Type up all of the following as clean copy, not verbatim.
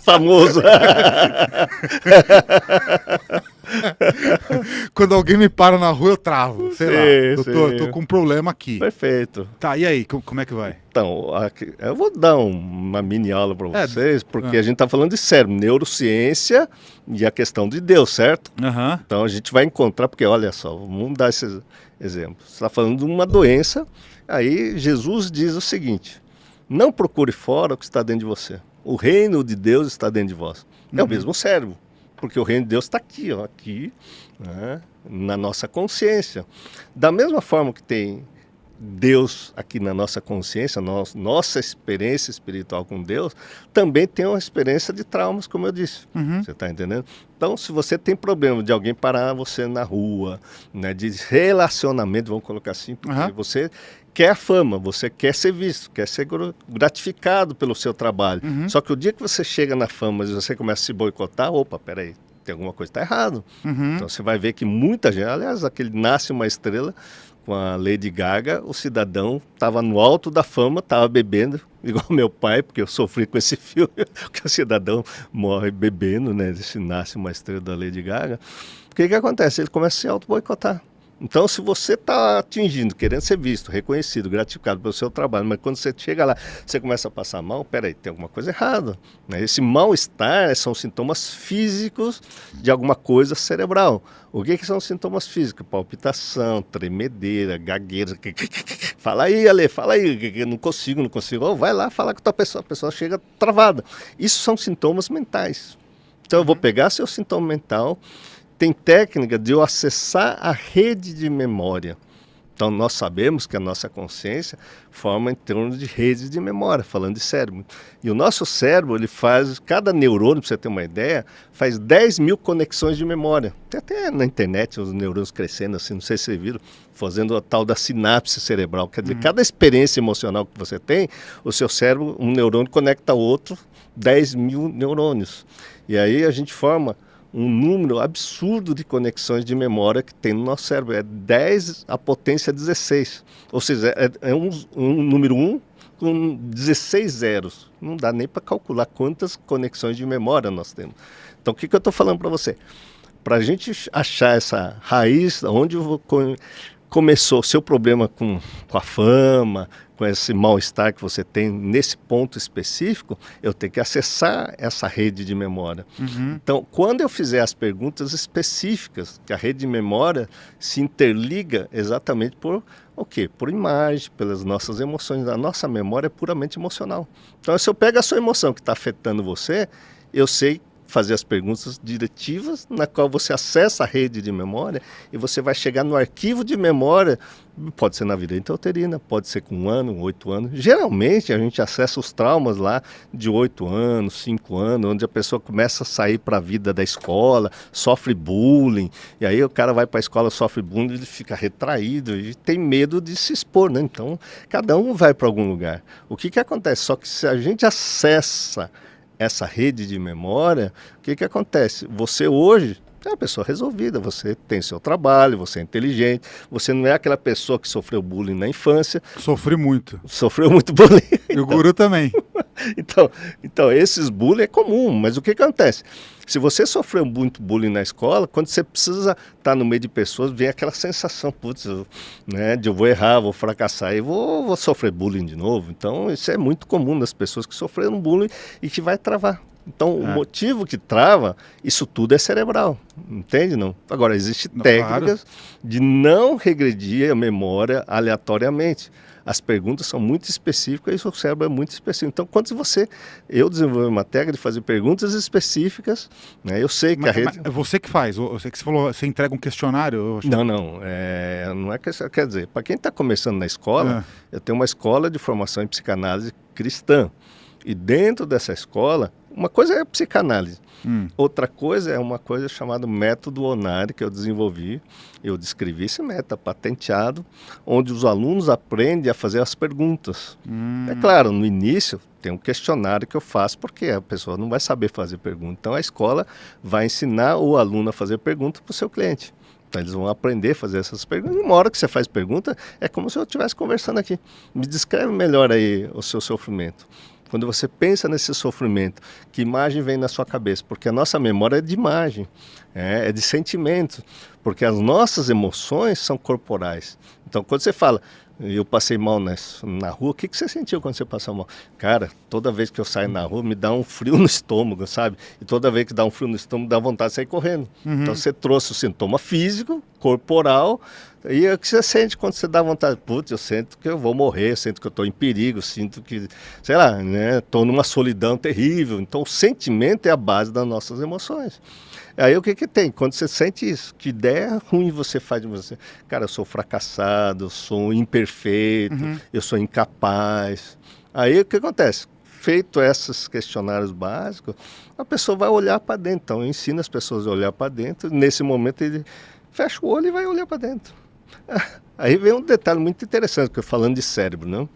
famoso. Quando alguém me para na rua, eu travo. Sei lá, doutor, sim. tô com um problema aqui. Perfeito. Tá, e aí, como é que vai? Então, eu vou dar uma mini aula para vocês, porque a gente está falando de cérebro, neurociência e a questão de Deus, certo? Aham. Então a gente vai encontrar, porque olha só, vamos dar esses exemplos. Você está falando de uma doença, aí Jesus diz o seguinte: não procure fora o que está dentro de você. O reino de Deus está dentro de vós. É o mesmo cérebro, porque o reino de Deus está aqui, ó, aqui, né, na nossa consciência. Da mesma forma que tem Deus aqui na nossa consciência, nossa experiência espiritual com Deus, também tem uma experiência de traumas, como eu disse. Você está entendendo? Então, se você tem problema de alguém parar você na rua, né, de relacionamento, vamos colocar assim, porque você quer a fama, você quer ser visto, quer ser gratificado pelo seu trabalho. Só que o dia que você chega na fama e você começa a se boicotar, opa, peraí, tem alguma coisa que está errado. Então você vai ver que muita gente, aliás, aquele Nasce uma Estrela, com a Lady Gaga, o cidadão estava no alto da fama, estava bebendo, igual meu pai, porque eu sofri com esse filme, que o cidadão morre bebendo, né? Esse Nasce uma Estrela da Lady Gaga. O que acontece? Ele começa a se auto-boicotar. Então, se você está atingindo, querendo ser visto, reconhecido, gratificado pelo seu trabalho, mas quando você chega lá, você começa a passar mal, peraí, tem alguma coisa errada. Né? Esse mal-estar são sintomas físicos de alguma coisa cerebral. O que são sintomas físicos? Palpitação, tremedeira, gagueira. Fala aí, Ale, fala aí. Não consigo. Oh, vai lá falar com a pessoa chega travada. Isso são sintomas mentais. Então, eu vou pegar seu sintoma mental. Tem técnica de eu acessar a rede de memória. Então, nós sabemos que a nossa consciência forma em torno de redes de memória, falando de cérebro. E o nosso cérebro, ele faz, cada neurônio, para você ter uma ideia, faz 10 mil conexões de memória. Tem até na internet os neurônios crescendo, assim, não sei se vocês viram, fazendo a tal da sinapse cerebral. Quer dizer, cada experiência emocional que você tem, o seu cérebro, um neurônio conecta ao outro, 10 mil neurônios. E aí a gente forma um número absurdo de conexões de memória que tem no nosso cérebro. É 10 à potência 16. Ou seja, é um número 1 com 16 zeros. Não dá nem para calcular quantas conexões de memória nós temos. Então, o que eu estou falando para você? Para a gente achar essa raiz, onde começou o seu problema com a fama, com esse mal-estar que você tem nesse ponto específico, eu tenho que acessar essa rede de memória. Então, quando eu fizer as perguntas específicas, que a rede de memória se interliga exatamente por o quê? Por imagem, pelas nossas emoções. A nossa memória é puramente emocional. Então, se eu pego a sua emoção que está afetando você, eu sei fazer as perguntas diretivas, na qual você acessa a rede de memória e você vai chegar no arquivo de memória, pode ser na vida intrauterina, pode ser com 1 ano, 8 anos. Geralmente a gente acessa os traumas lá de 8 anos, 5 anos, onde a pessoa começa a sair para a vida da escola, sofre bullying, e aí o cara vai para a escola, sofre bullying, ele fica retraído e tem medo de se expor, né? Então, cada um vai para algum lugar. O que acontece? Só que se a gente acessa essa rede de memória, o que acontece? Você hoje é uma pessoa resolvida, você tem seu trabalho, você é inteligente, você não é aquela pessoa que sofreu bullying na infância. Sofri muito. Sofreu muito bullying. E o guru também. Então, esses bullying é comum, mas o que acontece? Se você sofreu muito bullying na escola, quando você precisa estar no meio de pessoas, vem aquela sensação, putz, né, de eu vou errar, vou fracassar e vou sofrer bullying de novo. Então, isso é muito comum nas pessoas que sofreram bullying e que vai travar. Então, o motivo que trava, isso tudo é cerebral, entende? Não? Agora, existem técnicas de não regredir a memória aleatoriamente. As perguntas são muito específicas e o cérebro é muito específico. Então, eu desenvolvi uma técnica de fazer perguntas específicas, né? Eu sei que a rede... Mas é você que faz? Eu sei que você falou, você entrega um questionário? Não. Não é questão. Quer dizer, para quem está começando na escola, eu tenho uma escola de formação em psicanálise cristã. E dentro dessa escola, uma coisa é a psicanálise. Outra coisa é uma coisa chamada método Onari, que eu desenvolvi. Eu descrevi esse método patenteado, onde os alunos aprendem a fazer as perguntas. É claro, no início tem um questionário que eu faço, porque a pessoa não vai saber fazer pergunta. Então a escola vai ensinar o aluno a fazer pergunta para o seu cliente. Então eles vão aprender a fazer essas perguntas. E uma hora que você faz pergunta, é como se eu estivesse conversando aqui. Me descreve melhor aí o seu sofrimento. Quando você pensa nesse sofrimento, que imagem vem na sua cabeça? Porque a nossa memória é de imagem, é de sentimento, porque as nossas emoções são corporais. Então, quando você fala, eu passei mal na rua, o que você sentiu quando você passou mal? Cara, toda vez que eu saio na rua, me dá um frio no estômago, sabe? E toda vez que dá um frio no estômago, dá vontade de sair correndo. Então, você trouxe o sintoma físico, corporal, e o que você sente quando você dá vontade? Putz, eu sinto que eu vou morrer, eu sinto que eu estou em perigo, eu sinto que, sei lá, né? Estou numa solidão terrível. Então, o sentimento é a base das nossas emoções. Aí o que tem? Quando você sente isso, que ideia ruim você faz de você. Cara, eu sou fracassado, eu sou imperfeito, eu sou incapaz. Aí o que acontece? Feito esses questionários básicos, a pessoa vai olhar para dentro. Então, eu ensino as pessoas a olhar para dentro. Nesse momento, ele fecha o olho e vai olhar para dentro. Aí vem um detalhe muito interessante, que eu falando de cérebro, né?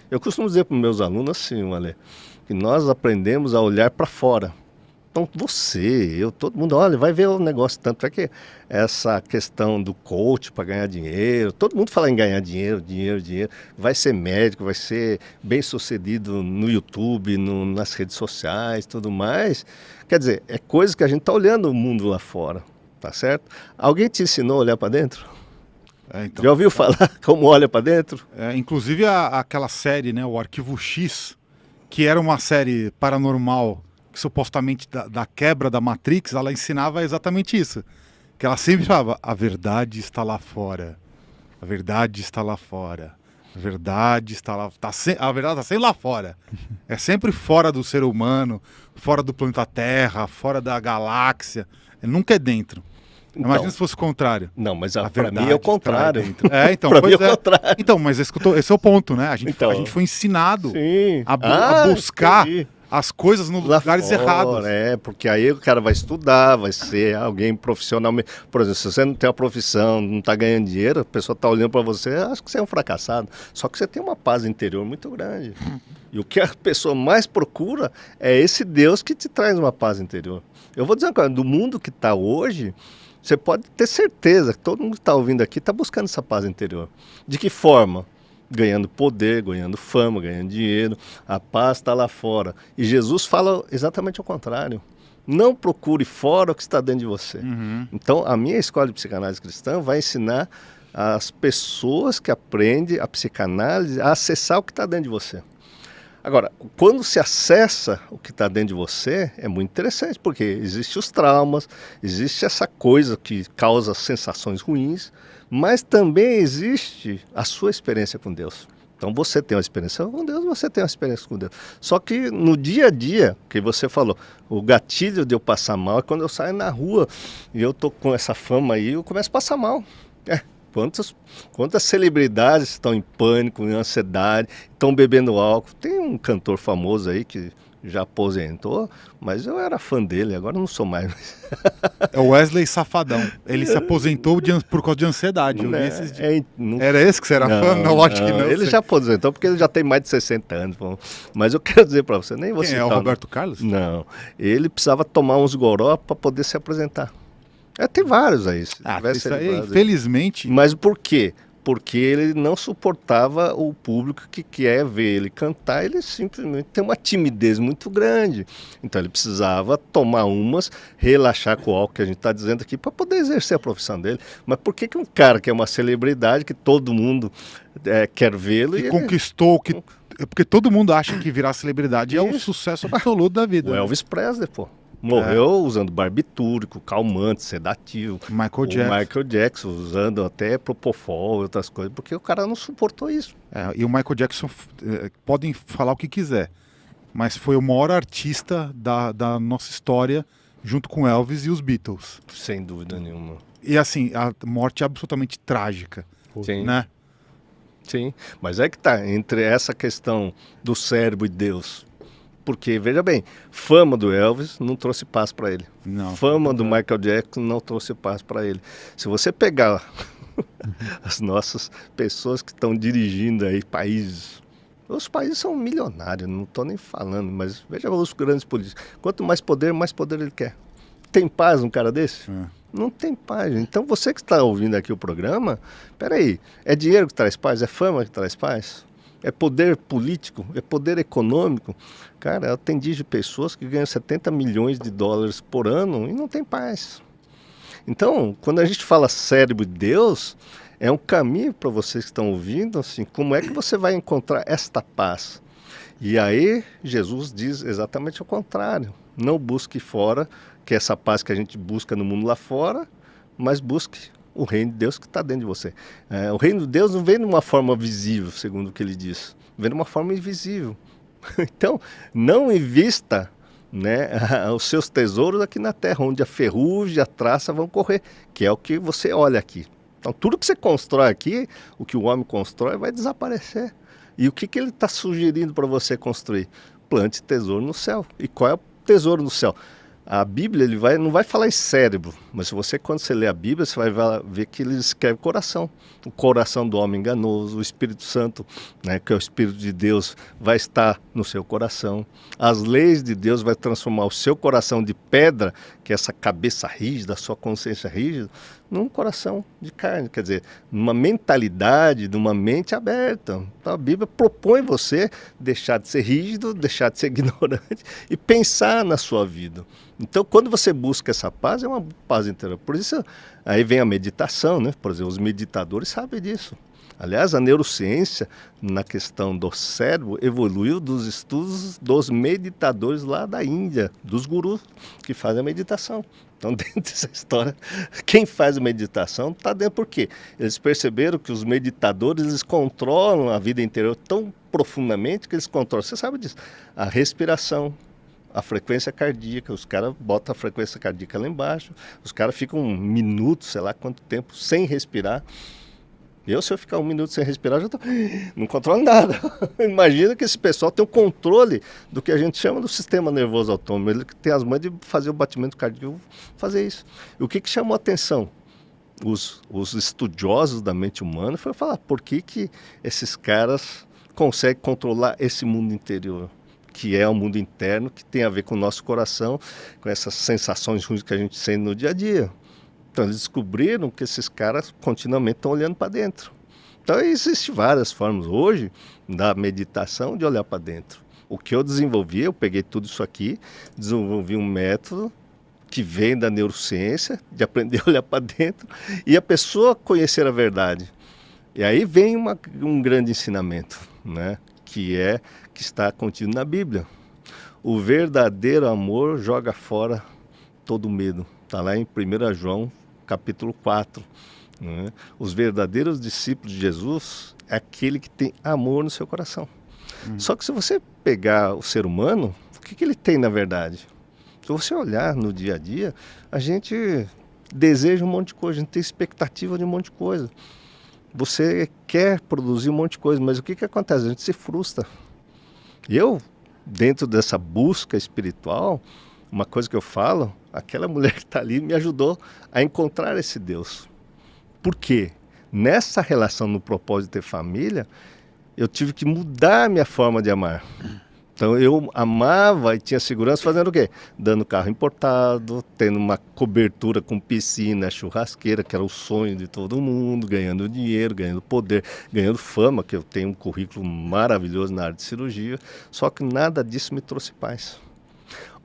Eu costumo dizer para os meus alunos assim, Ale, que nós aprendemos a olhar para fora. Então todo mundo, olha, vai ver o negócio. Tanto é que essa questão do coach para ganhar dinheiro, todo mundo fala em ganhar dinheiro, vai ser médico, vai ser bem sucedido no YouTube, nas redes sociais, tudo mais. Quer dizer, é coisa que a gente está olhando o mundo lá fora, tá certo? Alguém te ensinou a olhar para dentro? Então, já ouviu falar como olha para dentro? Inclusive aquela série, né, o Arquivo X, que era uma série paranormal, que supostamente da quebra da Matrix, ela ensinava exatamente isso. Que ela sempre falava, a verdade está lá fora. A verdade está lá fora. A verdade está lá... a verdade está sempre lá fora. É sempre fora do ser humano, fora do planeta Terra, fora da galáxia. Nunca é dentro. Então, imagina se fosse o contrário. Não, mas para mim é o contrário. Então, para mim é o contrário. Então, mas esse é o ponto, né? A gente foi ensinado a buscar as coisas nos lugares errados. Porque aí o cara vai estudar, vai ser alguém profissional. Por exemplo, se você não tem uma profissão, não está ganhando dinheiro, a pessoa está olhando para você, acha que você é um fracassado. Só que você tem uma paz interior muito grande. E o que a pessoa mais procura é esse Deus que te traz uma paz interior. Eu vou dizer uma coisa, do mundo que está hoje, você pode ter certeza que todo mundo que está ouvindo aqui está buscando essa paz interior. De que forma? Ganhando poder, ganhando fama, ganhando dinheiro. A paz está lá fora. E Jesus fala exatamente o contrário. Não procure fora o que está dentro de você. Então, a minha escola de psicanálise cristã vai ensinar as pessoas que aprendem a psicanálise a acessar o que está dentro de você. Agora, quando se acessa o que está dentro de você, é muito interessante, porque existem os traumas, existe essa coisa que causa sensações ruins, mas também existe a sua experiência com Deus. Então você tem uma experiência com Deus, você tem uma experiência com Deus. Só que no dia a dia, que você falou, o gatilho de eu passar mal é quando eu saio na rua e eu tô com essa fama aí, eu começo a passar mal. Quantas celebridades estão em pânico, em ansiedade, estão bebendo álcool. Tem um cantor famoso aí que já aposentou, mas eu era fã dele, agora não sou mais. É o Wesley Safadão. Ele se aposentou por causa de ansiedade. Eu vi esses dias. Era esse que você era fã? Não, lógico que não. Ele já aposentou porque ele já tem mais de 60 anos. Mas eu quero dizer para você, nem você. Quem é o Roberto Carlos? Não, ele precisava tomar uns goró para poder se apresentar. Tem vários aí. Isso aí, infelizmente. Mas por quê? Porque ele não suportava o público que quer ver ele cantar, ele simplesmente tem uma timidez muito grande. Então ele precisava tomar umas, relaxar com o álcool que a gente está dizendo aqui, para poder exercer a profissão dele. Mas por que um cara que é uma celebridade, que todo mundo quer vê-lo... Que conquistou, porque todo mundo acha que virar celebridade é o sucesso absoluto da vida. O Elvis Presley, pô. Morreu usando barbitúrico, calmante, sedativo. Michael Jackson usando até propofol e outras coisas, porque o cara não suportou isso. E o Michael Jackson, podem falar o que quiser, mas foi o maior artista da nossa história, junto com Elvis e os Beatles. Sem dúvida nenhuma. E assim, a morte é absolutamente trágica. Sim. Né? Sim, mas é que tá, entre essa questão do cérebro e Deus... Porque, veja bem, fama do Elvis não trouxe paz para ele. Não, fama do Michael Jackson não trouxe paz para ele. Se você pegar as nossas pessoas que estão dirigindo aí países, os países são milionários, não estou nem falando, mas veja os grandes políticos. Quanto mais poder ele quer. Tem paz um cara desse? Não tem paz. Então você que está ouvindo aqui o programa, peraí, é dinheiro que traz paz? É fama que traz paz? é poder político, é poder econômico. Cara, eu atendi de pessoas que ganham 70 milhões de dólares por ano e não tem paz. Então, quando a gente fala cérebro de Deus, é um caminho para vocês que estão ouvindo, assim, como é que você vai encontrar esta paz? E aí, Jesus diz exatamente o contrário. Não busque fora, que é essa paz que a gente busca no mundo lá fora, mas busque o reino de Deus que está dentro de você. O reino de Deus não vem de uma forma visível, segundo o que ele diz. Vem de uma forma invisível. Então, não invista, né, os seus tesouros aqui na terra, onde a ferrugem e a traça vão correr, que é o que você olha aqui. Então, tudo que você constrói aqui, o que o homem constrói, vai desaparecer. E o que ele está sugerindo para você construir? Plante tesouro no céu. E qual é o tesouro no céu? A Bíblia não vai falar em cérebro, mas se você, quando você lê a Bíblia, você vai ver que ele escreve coração. O coração do homem enganoso, o Espírito Santo, né, que é o Espírito de Deus, vai estar no seu coração. As leis de Deus vai transformar o seu coração de pedra, que é essa cabeça rígida, a sua consciência rígida, num coração de carne, quer dizer, numa mentalidade, numa mente aberta. Então, a Bíblia propõe você deixar de ser rígido, deixar de ser ignorante e pensar na sua vida. Então, quando você busca essa paz, é uma paz interior. Por isso, aí vem a meditação, né? Por exemplo, os meditadores sabem disso. Aliás, a neurociência, na questão do cérebro, evoluiu dos estudos dos meditadores lá da Índia, dos gurus que fazem a meditação. Então, dentro dessa história, quem faz a meditação está dentro. Por quê? Eles perceberam que os meditadores, eles controlam a vida interior tão profundamente que eles controlam, você sabe disso, a respiração, a frequência cardíaca. Os caras botam a frequência cardíaca lá embaixo, os caras ficam um minuto, sei lá quanto tempo, sem respirar. Se eu ficar um minuto sem respirar, não controlo nada. Imagina que esse pessoal tem o controle do que a gente chama do sistema nervoso autônomo. Ele tem as mãos de fazer o batimento cardíaco, fazer isso. E o que chamou a atenção? Os estudiosos da mente humana foi falar, por que esses caras conseguem controlar esse mundo interior? Que é o mundo interno, que tem a ver com o nosso coração, com essas sensações ruins que a gente sente no dia a dia. Então, eles descobriram que esses caras continuamente estão olhando para dentro. Então, existem várias formas hoje da meditação de olhar para dentro. O que eu desenvolvi, eu peguei tudo isso aqui, desenvolvi um método que vem da neurociência, de aprender a olhar para dentro, e a pessoa conhecer a verdade. E aí vem um grande ensinamento, né? Que está contido na Bíblia. O verdadeiro amor joga fora todo medo. Está lá em 1 João, capítulo 4. Né? Os verdadeiros discípulos de Jesus é aquele que tem amor no seu coração. Só que se você pegar o ser humano, o que ele tem na verdade? Se você olhar no dia a dia, a gente deseja um monte de coisa, a gente tem expectativa de um monte de coisa. Você quer produzir um monte de coisa, mas o que acontece? A gente se frustra. E eu, dentro dessa busca espiritual, uma coisa que eu falo, aquela mulher que está ali me ajudou a encontrar esse Deus. Por quê? Nessa relação, no propósito de ter família, eu tive que mudar a minha forma de amar. Então eu amava e tinha segurança fazendo o quê? Dando carro importado, tendo uma cobertura com piscina, churrasqueira, que era o sonho de todo mundo, ganhando dinheiro, ganhando poder, ganhando fama, que eu tenho um currículo maravilhoso na área de cirurgia, só que nada disso me trouxe paz.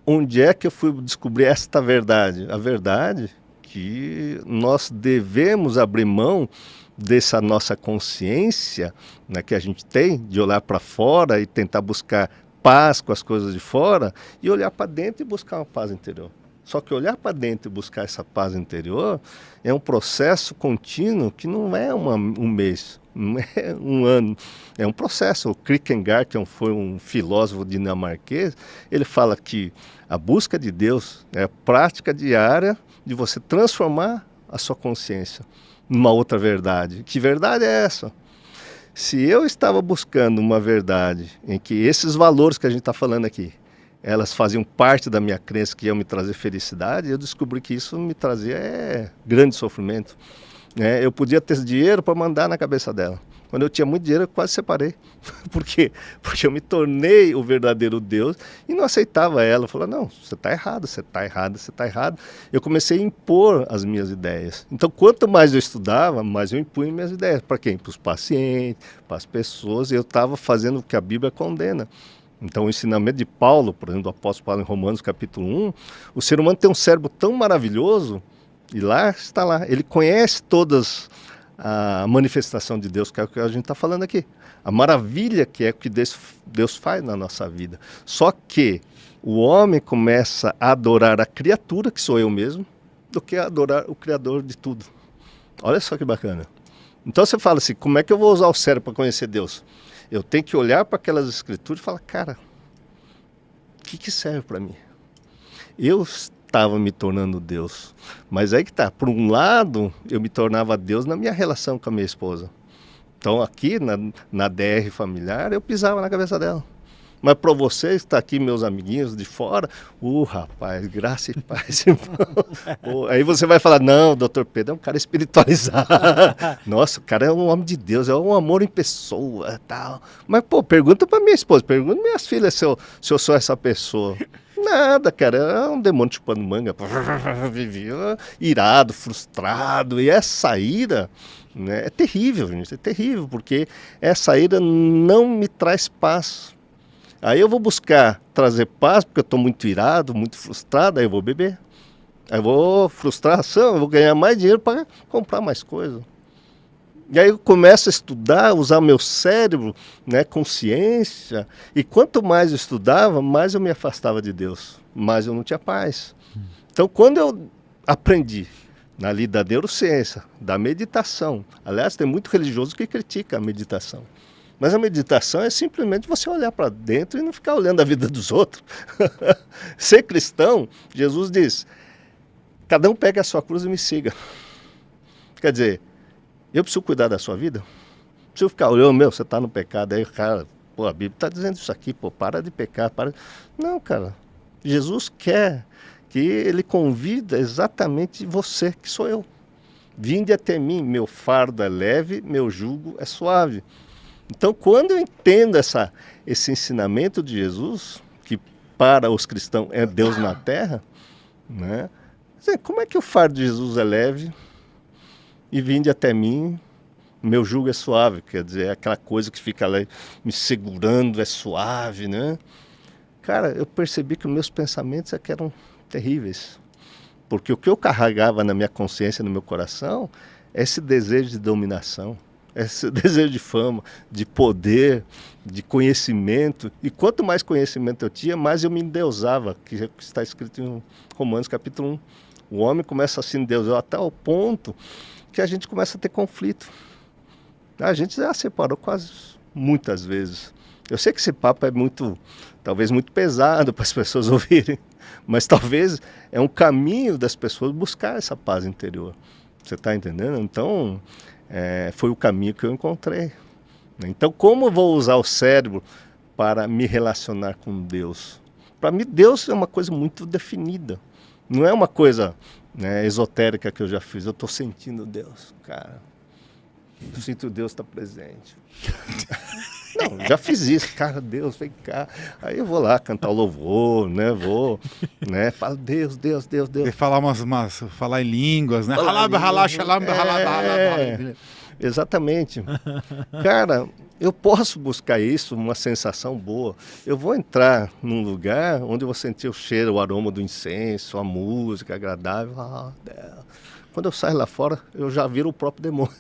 Onde é que eu fui descobrir esta verdade? A verdade que nós devemos abrir mão dessa nossa consciência, né, que a gente tem, de olhar para fora e tentar buscar paz com as coisas de fora, e olhar para dentro e buscar uma paz interior. Só que olhar para dentro e buscar essa paz interior é um processo contínuo que não é um mês, não é um ano, é um processo. O Kierkegaard, que foi um filósofo dinamarquês, ele fala que a busca de Deus é a prática diária de você transformar a sua consciência numa outra verdade. Que verdade é essa? Se eu estava buscando uma verdade em que esses valores que a gente está falando aqui, elas faziam parte da minha crença que iam me trazer felicidade, eu descobri que isso me trazia grande sofrimento. Eu podia ter dinheiro para mandar na cabeça dela, Quando eu tinha muito dinheiro, eu quase separei. Por quê? Porque eu me tornei o verdadeiro Deus e não aceitava ela. Eu falava, não, você está errado, você está errado, você está errado. Eu comecei a impor as minhas ideias. Então, quanto mais eu estudava, mais eu impunha minhas ideias. Para quem? Para os pacientes, para as pessoas. E eu estava fazendo o que a Bíblia condena. Então, o ensinamento de Paulo, por exemplo, do apóstolo Paulo em Romanos capítulo 1, o ser humano tem um cérebro tão maravilhoso, e lá está lá, ele conhece todas a manifestação de Deus, que é o que a gente está falando aqui. A maravilha que é o que Deus faz na nossa vida. Só que o homem começa a adorar a criatura, que sou eu mesmo, do que a adorar o Criador de tudo. Olha só que bacana. Então você fala assim, como é que eu vou usar o cérebro para conhecer Deus? Eu tenho que olhar para aquelas escrituras e falar, cara, o que serve para mim? Eu estava me tornando Deus, mas aí que tá, por um lado, eu me tornava Deus na minha relação com a minha esposa. Então aqui, na DR familiar, eu pisava na cabeça dela. Mas para vocês que estão aqui, meus amiguinhos de fora, rapaz, graça e paz, irmão. Aí você vai falar, não, o doutor Pedro é um cara espiritualizado. Nossa, o cara é um homem de Deus, é um amor em pessoa, tal. Mas, pô, pergunta para minha esposa, pergunta para minhas filhas se eu sou essa pessoa. Nada, cara, é um demônio chupando manga. Vivia irado, frustrado, e essa ira, né, é terrível, gente, é terrível, porque essa ira não me traz paz. Aí eu vou buscar trazer paz, porque eu estou muito irado, muito frustrado, aí eu vou beber. Aí eu vou frustração, eu vou ganhar mais dinheiro para comprar mais coisa. E aí eu começo a estudar, usar meu cérebro, né, consciência, e quanto mais eu estudava, mais eu me afastava de Deus, mais eu não tinha paz. Então quando eu aprendi na lida da neurociência, da meditação, aliás, tem muito religioso que critica a meditação. Mas a meditação é simplesmente você olhar para dentro e não ficar olhando a vida dos outros. Ser cristão, Jesus diz, cada um pegue a sua cruz e me siga. Quer dizer, eu preciso cuidar da sua vida? Preciso ficar olhando, você está no pecado, aí cara, a Bíblia está dizendo isso aqui, para de pecar, para. Não, cara, Jesus quer que ele convida exatamente você, que sou eu. Vinde até mim, meu fardo é leve, meu jugo é suave. Então, quando eu entendo esse ensinamento de Jesus, que para os cristãos é Deus na terra, né? Como é que o fardo de Jesus é leve e vinde até mim, meu jugo é suave? Quer dizer, é aquela coisa que fica lá me segurando, é suave, né? Cara, eu percebi que os meus pensamentos é que eram terríveis. Porque o que eu carregava na minha consciência, no meu coração, é esse desejo de dominação. Esse desejo de fama, de poder, de conhecimento. E quanto mais conhecimento eu tinha, mais eu me endeusava, que está escrito em Romanos capítulo 1. O homem começa a se endeusar até o ponto que a gente começa a ter conflito. A gente já separou quase muitas vezes. Eu sei que esse papo é talvez muito pesado para as pessoas ouvirem, mas talvez é um caminho das pessoas buscar essa paz interior. Você está entendendo? Então, foi o caminho que eu encontrei. Então, como eu vou usar o cérebro para me relacionar com Deus? Para mim, Deus é uma coisa muito definida. Não é uma coisa, né, esotérica que eu já fiz. Eu estou sentindo Deus, cara. Eu sinto Deus está presente. Não, já fiz isso, cara, Deus, vem cá. Aí eu vou lá cantar o louvor, né? Falo, Deus, Deus, Deus, Deus. E falar falar em línguas, né? Exatamente. Cara, eu posso buscar isso, uma sensação boa. Eu vou entrar num lugar onde eu vou sentir o cheiro, o aroma do incenso, a música agradável. Quando eu saio lá fora, eu já viro o próprio demônio.